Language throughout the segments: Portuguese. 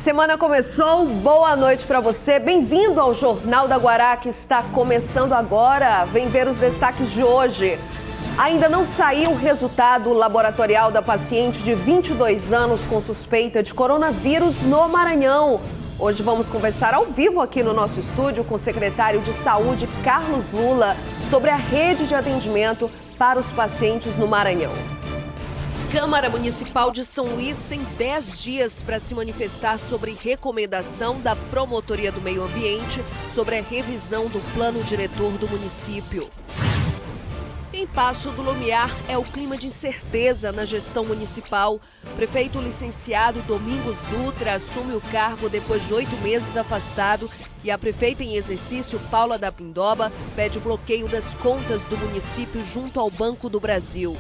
Semana começou, boa noite para você. Bem-vindo ao Jornal da Guará, que está começando agora. Vem ver os destaques de hoje. Ainda não saiu o resultado laboratorial da paciente de 22 anos com suspeita de coronavírus no Maranhão. Hoje vamos conversar ao vivo aqui no nosso estúdio com o secretário de Saúde, Carlos Lula, sobre a rede de atendimento para os pacientes no Maranhão. Câmara Municipal de São Luís tem 10 dias para se manifestar sobre recomendação da Promotoria do Meio Ambiente sobre a revisão do plano diretor do município. Em Passo do Lumiar é o clima de incerteza na gestão municipal. O prefeito licenciado Domingos Dutra assume o cargo depois de 8 meses afastado e a prefeita em exercício, Paula da Pindoba, pede o bloqueio das contas do município junto ao Banco do Brasil.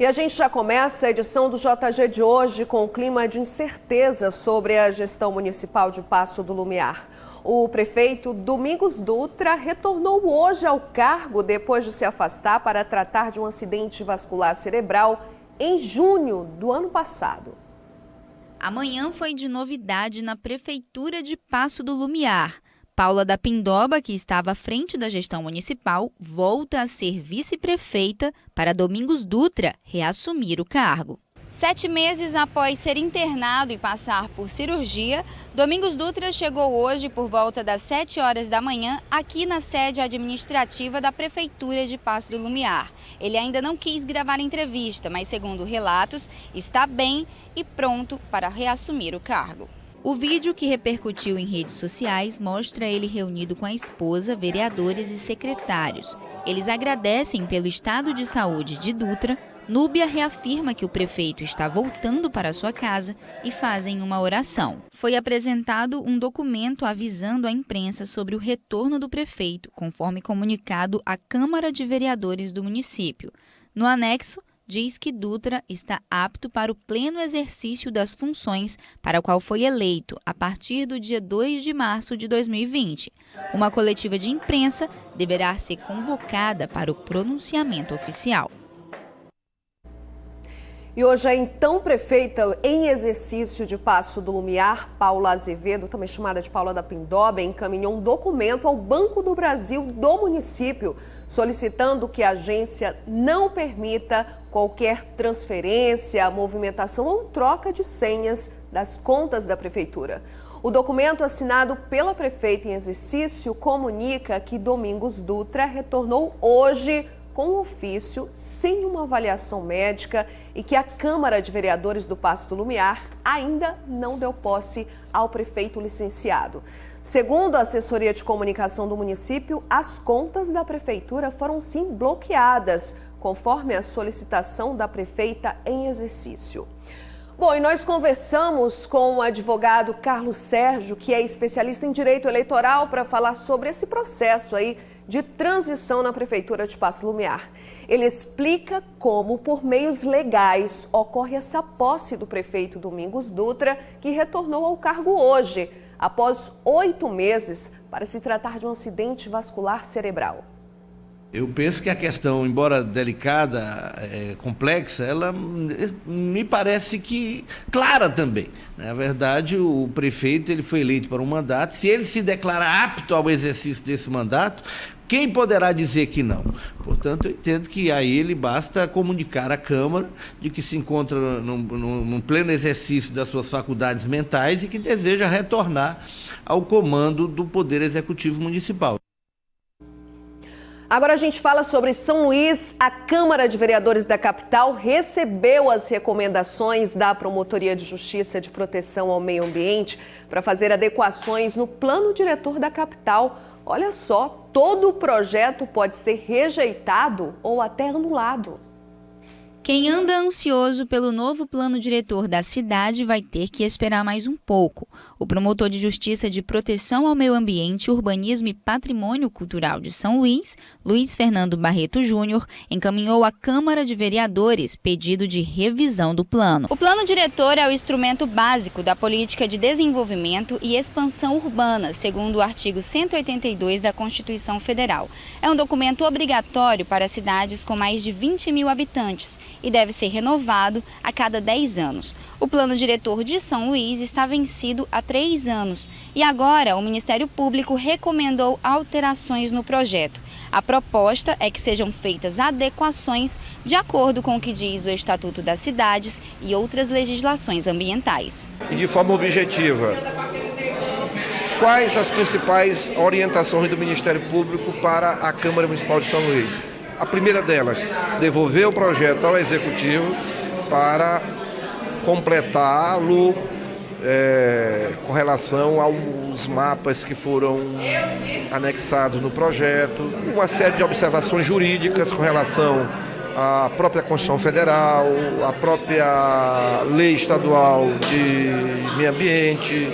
E a gente já começa a edição do JG de hoje com o clima de incerteza sobre a gestão municipal de Passo do Lumiar. O prefeito Domingos Dutra retornou hoje ao cargo depois de se afastar para tratar de um acidente vascular cerebral em junho do ano passado. Amanhã foi de novidade na Prefeitura de Passo do Lumiar. Paula da Pindoba, que estava à frente da gestão municipal, volta a ser vice-prefeita para Domingos Dutra reassumir o cargo. 7 meses após ser internado e passar por cirurgia, Domingos Dutra chegou hoje por volta das 7 horas da manhã aqui na sede administrativa da Prefeitura de Passo do Lumiar. Ele ainda não quis gravar entrevista, mas segundo relatos, está bem e pronto para reassumir o cargo. O vídeo que repercutiu em redes sociais mostra ele reunido com a esposa, vereadores e secretários. Eles agradecem pelo estado de saúde de Dutra. Núbia reafirma que o prefeito está voltando para sua casa e fazem uma oração. Foi apresentado um documento avisando a imprensa sobre o retorno do prefeito, conforme comunicado à Câmara de Vereadores do município. No anexo, diz que Dutra está apto para o pleno exercício das funções para o qual foi eleito a partir do dia 2 de março de 2020. Uma coletiva de imprensa deverá ser convocada para o pronunciamento oficial. E hoje a então prefeita em exercício de Passo do Lumiar, Paula Azevedo, também chamada de Paula da Pindoba, encaminhou um documento ao Banco do Brasil do município, solicitando que a agência não permita qualquer transferência, movimentação ou troca de senhas das contas da prefeitura. O documento assinado pela prefeita em exercício comunica que Domingos Dutra retornou hoje com um ofício sem uma avaliação médica e que a Câmara de Vereadores do Passo do Lumiar ainda não deu posse ao prefeito licenciado. Segundo a assessoria de comunicação do município, as contas da prefeitura foram sim bloqueadas, conforme a solicitação da prefeita em exercício. Bom, e nós conversamos com o advogado Carlos Sérgio, que é especialista em direito eleitoral, para falar sobre esse processo aí de transição na Prefeitura de Passo Lumiar. Ele explica como, por meios legais, ocorre essa posse do prefeito Domingos Dutra, que retornou ao cargo hoje, após 8 meses, para se tratar de um acidente vascular cerebral. Eu penso que a questão, embora delicada, complexa, ela me parece que clara também. Na verdade, o prefeito ele foi eleito para um mandato. Se ele se declara apto ao exercício desse mandato, quem poderá dizer que não? Portanto, eu entendo que a ele basta comunicar à Câmara de que se encontra num pleno exercício das suas faculdades mentais e que deseja retornar ao comando do Poder Executivo Municipal. Agora a gente fala sobre São Luís. A Câmara de Vereadores da capital recebeu as recomendações da Promotoria de Justiça de Proteção ao Meio Ambiente para fazer adequações no plano diretor da capital. Olha só, todo o projeto pode ser rejeitado ou até anulado. Quem anda ansioso pelo novo plano diretor da cidade vai ter que esperar mais um pouco. O promotor de Justiça de Proteção ao Meio Ambiente, Urbanismo e Patrimônio Cultural de São Luís, Luiz Fernando Barreto Júnior, encaminhou à Câmara de Vereadores pedido de revisão do plano. O plano diretor é o instrumento básico da política de desenvolvimento e expansão urbana, segundo o artigo 182 da Constituição Federal. É um documento obrigatório para cidades com mais de 20 mil habitantes e deve ser renovado a cada 10 anos. O plano diretor de São Luís está vencido há 3 anos e agora o Ministério Público recomendou alterações no projeto. A proposta é que sejam feitas adequações de acordo com o que diz o Estatuto das Cidades e outras legislações ambientais. E de forma objetiva, quais as principais orientações do Ministério Público para a Câmara Municipal de São Luís? A primeira delas, devolver o projeto ao Executivo para completá-lo com relação aos mapas que foram anexados no projeto, uma série de observações jurídicas com relação à própria Constituição Federal, à própria Lei Estadual de Meio Ambiente,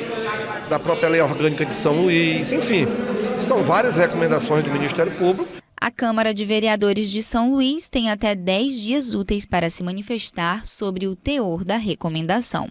da própria Lei Orgânica de São Luís, enfim, são várias recomendações do Ministério Público. A Câmara de Vereadores de São Luís tem até 10 dias úteis para se manifestar sobre o teor da recomendação.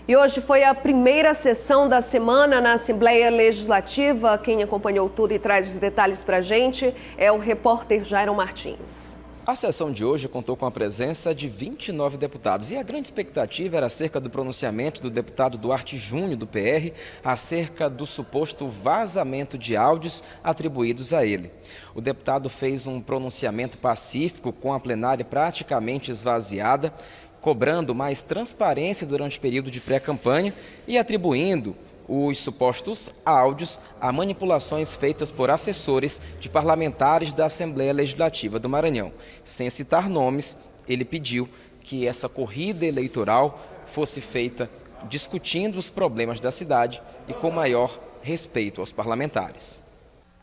E hoje foi a primeira sessão da semana na Assembleia Legislativa. Quem acompanhou tudo e traz os detalhes para a gente é o repórter Jairo Martins. A sessão de hoje contou com a presença de 29 deputados e a grande expectativa era acerca do pronunciamento do deputado Duarte Júnior, do PR, acerca do suposto vazamento de áudios atribuídos a ele. O deputado fez um pronunciamento pacífico com a plenária praticamente esvaziada, cobrando mais transparência durante o período de pré-campanha e atribuindo os supostos áudios a manipulações feitas por assessores de parlamentares da Assembleia Legislativa do Maranhão. Sem citar nomes, ele pediu que essa corrida eleitoral fosse feita discutindo os problemas da cidade e com maior respeito aos parlamentares.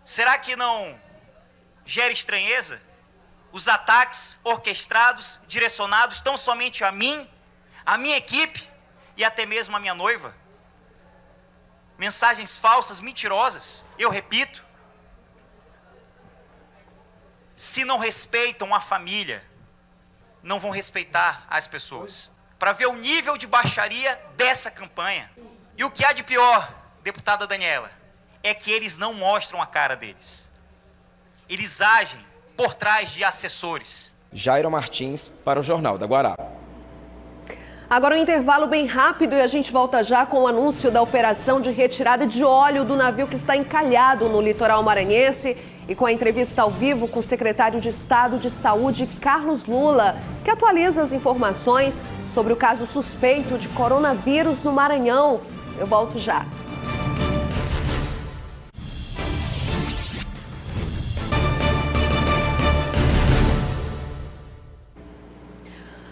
Será que não gera estranheza os ataques orquestrados, direcionados tão somente a mim, a minha equipe e até mesmo a minha noiva? Mensagens falsas, mentirosas, eu repito. Se não respeitam a família, não vão respeitar as pessoas. Para ver o nível de baixaria dessa campanha. E o que há de pior, deputada Daniela, é que eles não mostram a cara deles. Eles agem por trás de assessores. Jairo Martins para o Jornal da Guará. Agora um intervalo bem rápido e a gente volta já com o anúncio da operação de retirada de óleo do navio que está encalhado no litoral maranhense e com a entrevista ao vivo com o secretário de Estado de Saúde, Carlos Lula, que atualiza as informações sobre o caso suspeito de coronavírus no Maranhão. Eu volto já.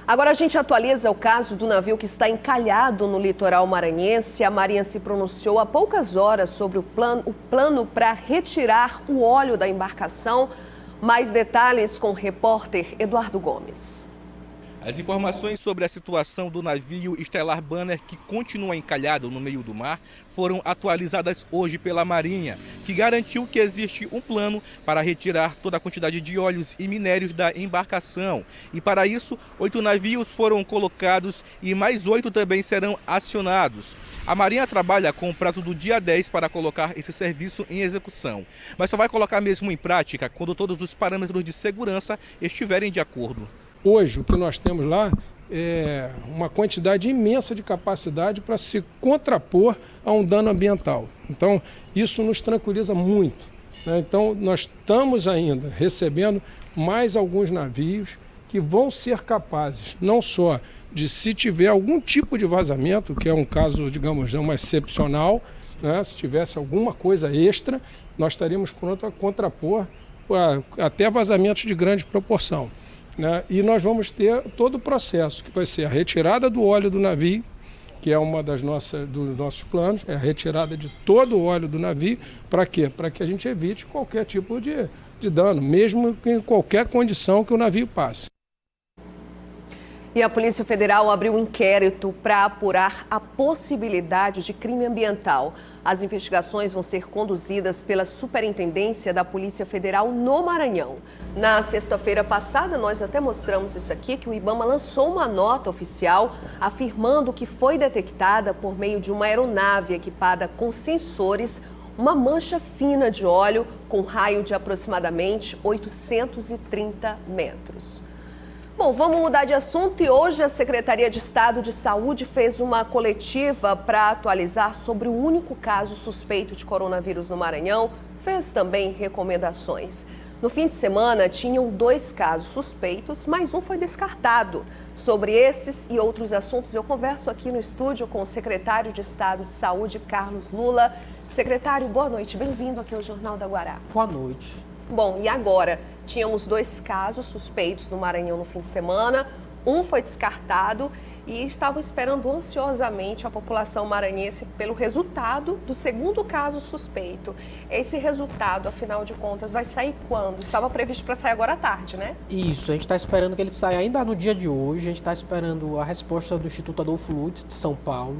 Agora a gente atualiza o caso do navio que está encalhado no litoral maranhense. A Marinha se pronunciou há poucas horas sobre o plano para retirar o óleo da embarcação. Mais detalhes com o repórter Eduardo Gomes. As informações sobre a situação do navio Stellar Banner, que continua encalhado no meio do mar, foram atualizadas hoje pela Marinha, que garantiu que existe um plano para retirar toda a quantidade de óleos e minérios da embarcação. E para isso, 8 navios foram colocados e mais 8 também serão acionados. A Marinha trabalha com o prazo do dia 10 para colocar esse serviço em execução, mas só vai colocar mesmo em prática quando todos os parâmetros de segurança estiverem de acordo. Hoje, o que nós temos lá é uma quantidade imensa de capacidade para se contrapor a um dano ambiental. Então, isso nos tranquiliza muito, né? Então, nós estamos ainda recebendo mais alguns navios que vão ser capazes, não só de, se tiver algum tipo de vazamento, que é um caso, digamos, mais excepcional, né? Se tivesse alguma coisa extra, nós estaríamos prontos a contrapor até vazamentos de grande proporção. Né? E nós vamos ter todo o processo, que vai ser a retirada do óleo do navio, que é uma dos nossos planos, é a retirada de todo o óleo do navio. Para quê? Para que a gente evite qualquer tipo de dano, mesmo em qualquer condição que o navio passe. E a Polícia Federal abriu um inquérito para apurar a possibilidade de crime ambiental. As investigações vão ser conduzidas pela Superintendência da Polícia Federal no Maranhão. Na sexta-feira passada, nós até mostramos isso aqui, que o IBAMA lançou uma nota oficial afirmando que foi detectada por meio de uma aeronave equipada com sensores uma mancha fina de óleo com raio de aproximadamente 830 metros. Bom, vamos mudar de assunto e hoje a Secretaria de Estado de Saúde fez uma coletiva para atualizar sobre o único caso suspeito de coronavírus no Maranhão, fez também recomendações. No fim de semana, tinham 2 casos suspeitos, mas um foi descartado. Sobre esses e outros assuntos, eu converso aqui no estúdio com o secretário de Estado de Saúde, Carlos Lula. Secretário, boa noite, bem-vindo aqui ao Jornal da Guará. Boa noite. Bom, e agora? Tínhamos 2 casos suspeitos no Maranhão no fim de semana, um foi descartado e estavam esperando ansiosamente a população maranhense pelo resultado do segundo caso suspeito. Esse resultado, afinal de contas, vai sair quando? Estava previsto para sair agora à tarde, né? Isso, a gente está esperando que ele saia ainda no dia de hoje, a gente está esperando a resposta do Instituto Adolfo Lutz de São Paulo.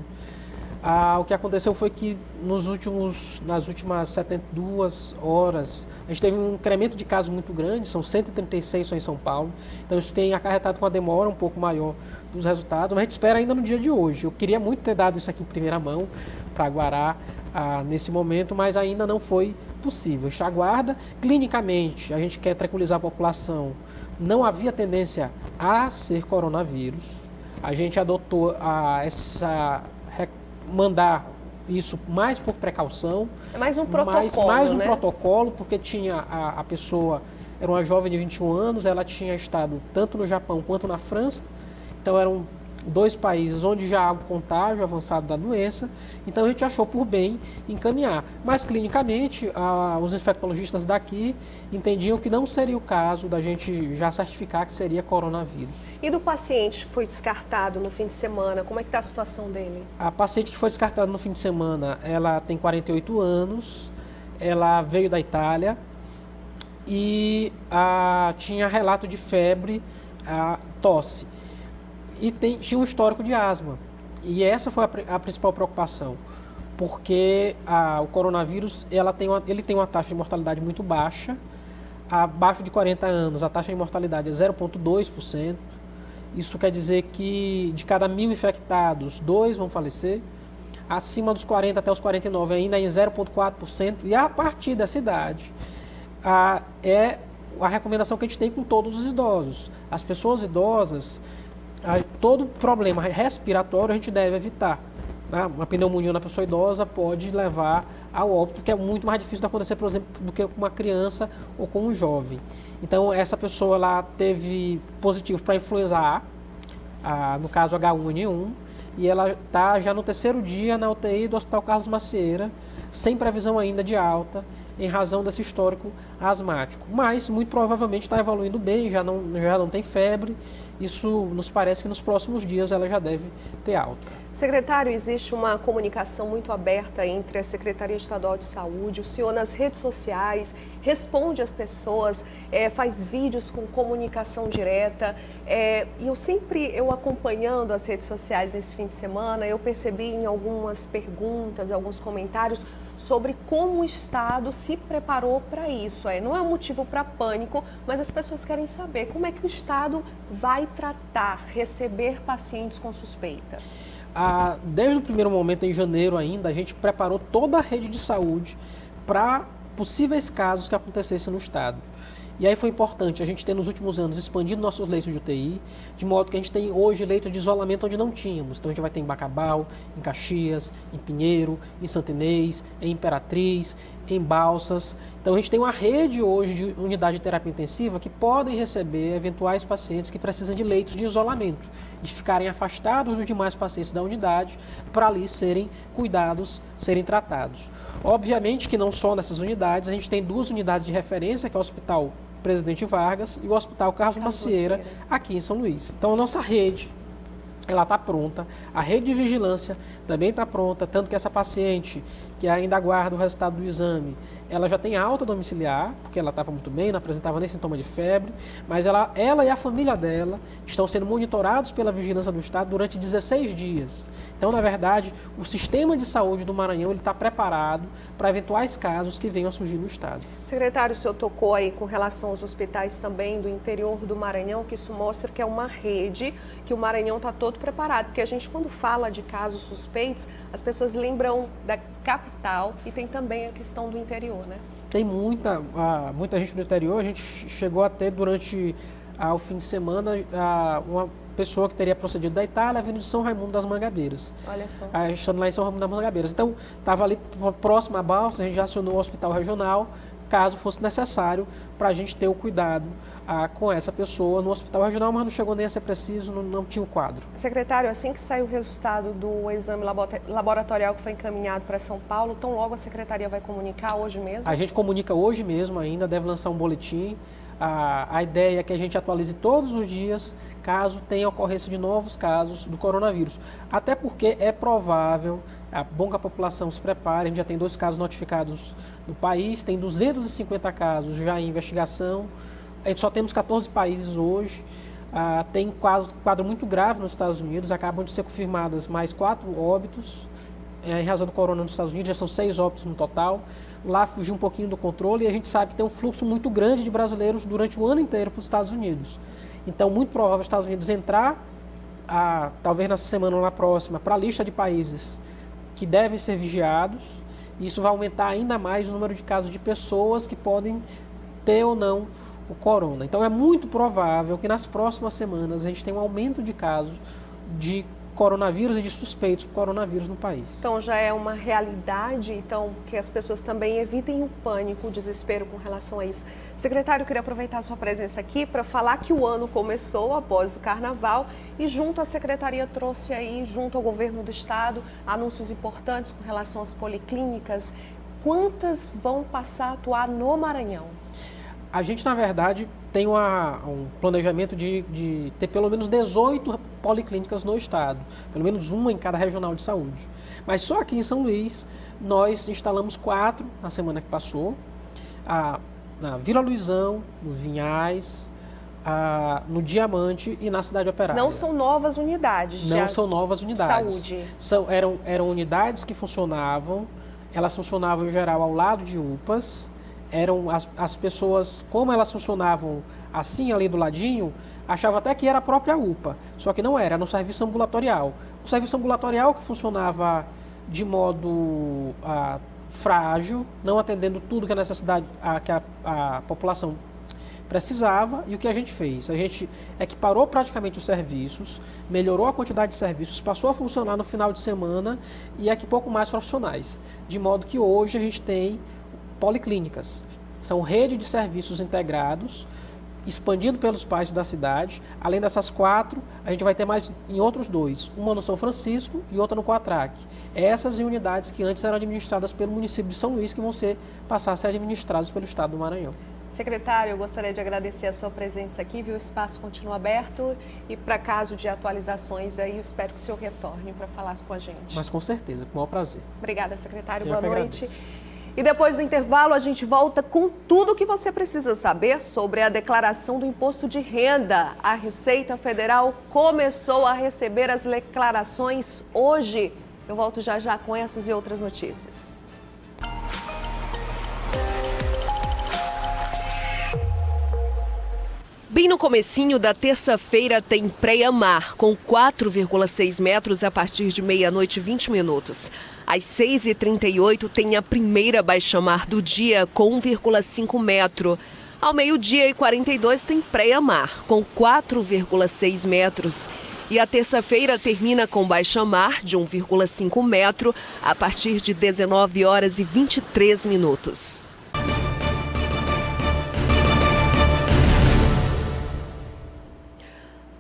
O que aconteceu foi que nas últimas 72 horas, a gente teve um incremento de casos muito grande, são 136 só em São Paulo, então isso tem acarretado com uma demora um pouco maior dos resultados, mas a gente espera ainda no dia de hoje. Eu queria muito ter dado isso aqui em primeira mão para Guará nesse momento, mas ainda não foi possível. A gente aguarda. Clinicamente, a gente quer tranquilizar a população, não havia tendência a ser coronavírus, a gente adotou mandar isso mais por precaução. É mais um protocolo, mais um protocolo, porque tinha a pessoa, era uma jovem de 21 anos, ela tinha estado tanto no Japão quanto na França, então eram 2 países onde já há um contágio avançado da doença, então a gente achou por bem encaminhar. Mas clinicamente, os infectologistas daqui entendiam que não seria o caso da gente já certificar que seria coronavírus. E do paciente que foi descartado no fim de semana, como é que está a situação dele? A paciente que foi descartada no fim de semana, ela tem 48 anos, ela veio da Itália e tinha relato de febre, tosse. E tinha um histórico de asma. E essa foi a principal preocupação, porque o coronavírus ele tem uma taxa de mortalidade muito baixa. Abaixo de 40 anos, a taxa de mortalidade é 0,2%. Isso quer dizer que de cada 1.000 infectados, 2 vão falecer. Acima dos 40 até os 49 ainda em 0,4%. E a partir dessa idade, é a recomendação que a gente tem com todos os idosos. As pessoas idosas, todo problema respiratório a gente deve evitar. Uma pneumonia na pessoa idosa pode levar ao óbito, que é muito mais difícil de acontecer, por exemplo, do que com uma criança ou com um jovem. Então, essa pessoa lá teve positivo para influenza A, no caso H1N1, e ela está já no 3º dia na UTI do Hospital Carlos Macieira, sem previsão ainda de alta, em razão desse histórico asmático. Mas, muito provavelmente, está evoluindo bem, já não tem febre. Isso nos parece que nos próximos dias ela já deve ter alta. Secretário, existe uma comunicação muito aberta entre a Secretaria Estadual de Saúde, o senhor nas redes sociais, responde às pessoas, faz vídeos com comunicação direta. E eu acompanhando as redes sociais nesse fim de semana, eu percebi em algumas perguntas, alguns comentários, sobre como o Estado se preparou para isso. Não é um motivo para pânico, mas as pessoas querem saber como é que o Estado vai tratar, receber pacientes com suspeita. Desde o primeiro momento, em janeiro ainda, a gente preparou toda a rede de saúde para possíveis casos que acontecessem no Estado. E aí foi importante a gente ter nos últimos anos expandido nossos leitos de UTI, de modo que a gente tem hoje leitos de isolamento onde não tínhamos. Então a gente vai ter em Bacabal, em Caxias, em Pinheiro, em Santa Inês, em Imperatriz, em Balsas. Então a gente tem uma rede hoje de unidade de terapia intensiva que podem receber eventuais pacientes que precisam de leitos de isolamento, de ficarem afastados dos demais pacientes da unidade para ali serem cuidados, serem tratados. Obviamente que não só nessas unidades, a gente tem 2 unidades de referência, que é o Hospital Presidente Vargas e o Hospital Carlos Macieira, aqui em São Luís. Então a nossa rede ela está pronta, a rede de vigilância também está pronta, tanto que essa paciente que ainda aguarda o resultado do exame, ela já tem alta domiciliar, porque ela estava muito bem, não apresentava nem sintoma de febre, mas ela e a família dela estão sendo monitorados pela Vigilância do Estado durante 16 dias. Então, na verdade, o sistema de saúde do Maranhão está preparado para eventuais casos que venham a surgir no Estado. Secretário, o senhor tocou aí com relação aos hospitais também do interior do Maranhão, que isso mostra que é uma rede, que o Maranhão está todo preparado, porque a gente, quando fala de casos suspeitos, as pessoas lembram da capital e tem também a questão do interior, né? Tem muita gente do interior. A gente chegou a ter durante o fim de semana uma pessoa que teria procedido da Itália vindo de São Raimundo das Mangabeiras. Olha só. Estando lá em São Raimundo das Mangabeiras. Então, estava ali próximo à balsa, a gente já acionou o hospital regional, caso fosse necessário, para a gente ter o cuidado com essa pessoa no hospital regional, mas não chegou nem a ser preciso, não tinha o quadro. Secretário, assim que sair o resultado do exame laboratorial que foi encaminhado para São Paulo, tão logo a Secretaria vai comunicar hoje mesmo? A gente comunica hoje mesmo ainda, deve lançar um boletim. A ideia é que a gente atualize todos os dias, caso tenha ocorrência de novos casos do coronavírus. Até porque é provável, é bom que a população se prepare, a gente já tem 2 casos notificados no país, tem 250 casos já em investigação, a gente só temos 14 países hoje, tem quadro muito grave nos Estados Unidos, acabam de ser confirmadas mais 4 óbitos em razão do corona nos Estados Unidos, já são 6 óbitos no total. Lá fugiu um pouquinho do controle e a gente sabe que tem um fluxo muito grande de brasileiros durante o ano inteiro para os Estados Unidos. Então, muito provável os Estados Unidos entrar, talvez nessa semana ou na próxima, para a lista de países que devem ser vigiados. E isso vai aumentar ainda mais o número de casos de pessoas que podem ter ou não o corona. Então, é muito provável que nas próximas semanas a gente tenha um aumento de casos de coronavírus e de suspeitos de coronavírus no país. Então já é uma realidade, então que as pessoas também evitem o pânico, o desespero com relação a isso. Secretário, eu queria aproveitar a sua presença aqui para falar que o ano começou após o Carnaval e junto à Secretaria trouxe aí, junto ao Governo do Estado, anúncios importantes com relação às policlínicas. Quantas vão passar a atuar no Maranhão? A gente, na verdade, tem um planejamento de ter pelo menos 18 policlínicas no estado, pelo menos uma em cada regional de saúde. Mas só aqui em São Luís, nós instalamos 4 na semana que passou, na Vila Luizão, no Vinhais, no Diamante e na Cidade Operária. Não são novas unidades. Não são novas unidades. Saúde. Eram unidades que funcionavam, elas funcionavam em geral ao lado de UPAs. Eram as pessoas, como elas funcionavam assim ali do ladinho, achavam até que era a própria UPA, só que não era no serviço ambulatorial. O serviço ambulatorial que funcionava de modo frágil, não atendendo tudo que a necessidade, que a população precisava, e o que a gente fez? A gente equiparou praticamente os serviços, melhorou a quantidade de serviços, passou a funcionar no final de semana e equipou com mais profissionais, de modo que hoje a gente tem policlínicas. São rede de serviços integrados, expandindo pelos bairros da cidade. Além dessas 4, a gente vai ter mais em outros 2, uma no São Francisco e outra no Coatraque. Essas unidades que antes eram administradas pelo município de São Luís, que vão passar a ser administradas pelo estado do Maranhão. Secretário, eu gostaria de agradecer a sua presença aqui, viu? O espaço continua aberto e para caso de atualizações aí, eu espero que o senhor retorne para falar com a gente. Mas com certeza, com o maior prazer. Obrigada, secretário. Boa noite. E depois do intervalo, a gente volta com tudo o que você precisa saber sobre a declaração do imposto de renda. A Receita Federal começou a receber as declarações hoje. Eu volto já já com essas e outras notícias. Bem no comecinho da terça-feira tem pré-mar, com 4,6 metros a partir de meia-noite e 20 minutos. Às 6h38 tem a primeira baixa-mar do dia, com 1,5 metro. Ao meio-dia e 42 tem pré-mar, com 4,6 metros. E a terça-feira termina com baixa-mar de 1,5 metro a partir de 19 horas e 23 minutos.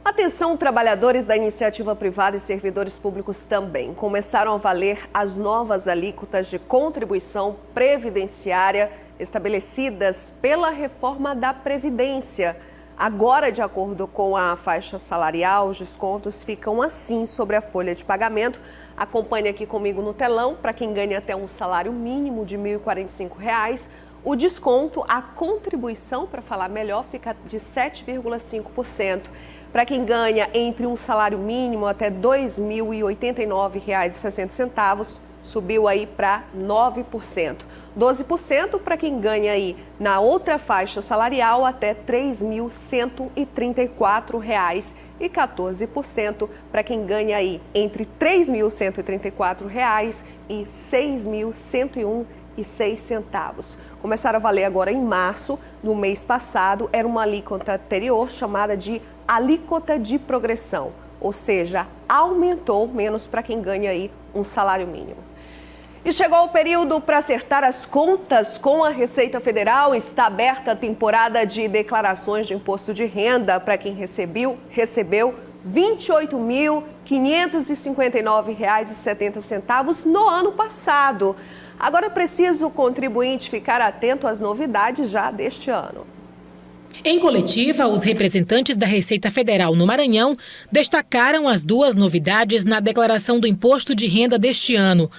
Atenção, trabalhadores da iniciativa privada e servidores públicos também. Começaram a valer as novas alíquotas de contribuição previdenciária estabelecidas pela reforma da Previdência. Agora, de acordo com a faixa salarial, os descontos ficam assim sobre a folha de pagamento. Acompanhe aqui comigo no telão. Para quem ganha até um salário mínimo de R$ 1.045, o desconto, a contribuição, para falar melhor, fica de 7,5%. Para quem ganha entre um salário mínimo até R$ 2.089,60, subiu aí para 9%. 12% para quem ganha aí na outra faixa salarial até R$ 3.134 e 14% para quem ganha aí entre R$ 3.134 e R$ 6.101,06. Começaram a valer agora em março. No mês passado era uma alíquota anterior chamada de alíquota de progressão, ou seja, aumentou menos para quem ganha aí um salário mínimo. E chegou o período para acertar as contas com a Receita Federal. Está aberta a temporada de declarações de imposto de renda para quem recebeu R$ 28.559,70 no ano passado. Agora é preciso o contribuinte ficar atento às novidades já deste ano. Em coletiva, os representantes da Receita Federal no Maranhão destacaram as duas novidades na declaração do imposto de renda deste ano.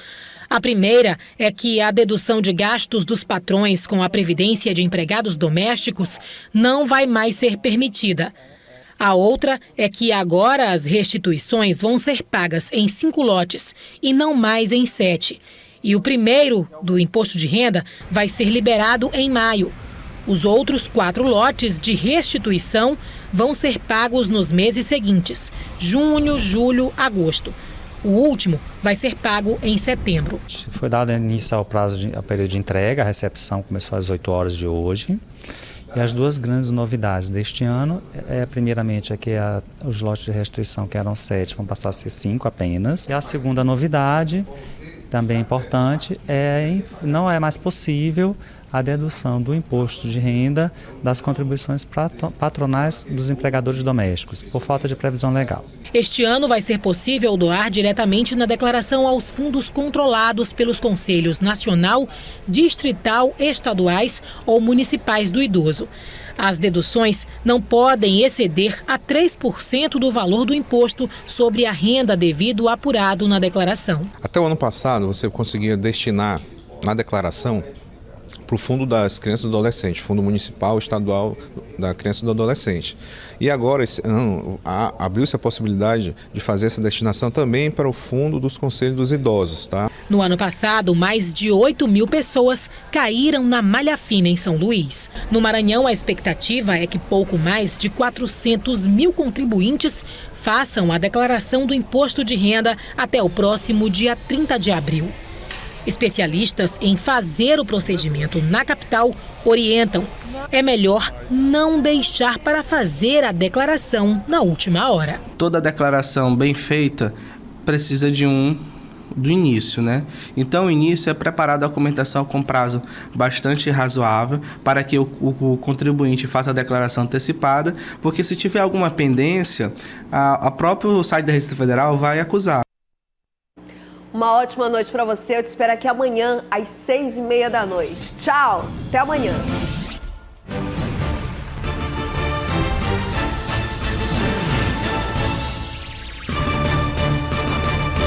A primeira é que a dedução de gastos dos patrões com a previdência de empregados domésticos não vai mais ser permitida. A outra é que agora as restituições vão ser pagas em 5 lotes e não mais em 7. E o primeiro, do imposto de renda, vai ser liberado em maio. Os outros 4 lotes de restituição vão ser pagos nos meses seguintes, junho, julho, agosto. O último vai ser pago em setembro. Foi dado início ao período de entrega, a recepção começou às 8 horas de hoje. E as duas grandes novidades deste ano, primeiramente, é que os lotes de restituição, que eram 7, vão passar a ser 5 apenas. E a segunda novidade, também importante, não é mais possível a dedução do imposto de renda das contribuições patronais dos empregadores domésticos, por falta de previsão legal. Este ano vai ser possível doar diretamente na declaração aos fundos controlados pelos Conselhos Nacional, Distrital, Estaduais ou Municipais do idoso. As deduções não podem exceder a 3% do valor do imposto sobre a renda devido apurado na declaração. Até o ano passado, você conseguia destinar na declaração para o Fundo das Crianças e do Adolescente, Fundo Municipal Estadual da Criança e do Adolescente. E agora, esse ano, abriu-se a possibilidade de fazer essa destinação também para o Fundo dos Conselhos dos Idosos, tá? No ano passado, mais de 8 mil pessoas caíram na malha fina em São Luís. No Maranhão, a expectativa é que pouco mais de 400 mil contribuintes façam a declaração do imposto de renda até o próximo dia 30 de abril. Especialistas em fazer o procedimento na capital orientam: é melhor não deixar para fazer a declaração na última hora. Toda declaração bem feita precisa do início, né? Então o início é preparar a documentação com prazo bastante razoável para que o contribuinte faça a declaração antecipada, porque se tiver alguma pendência, a próprio site da Receita Federal vai acusar. Uma ótima noite para você. Eu te espero aqui amanhã às 6h30 da noite. Tchau, até amanhã.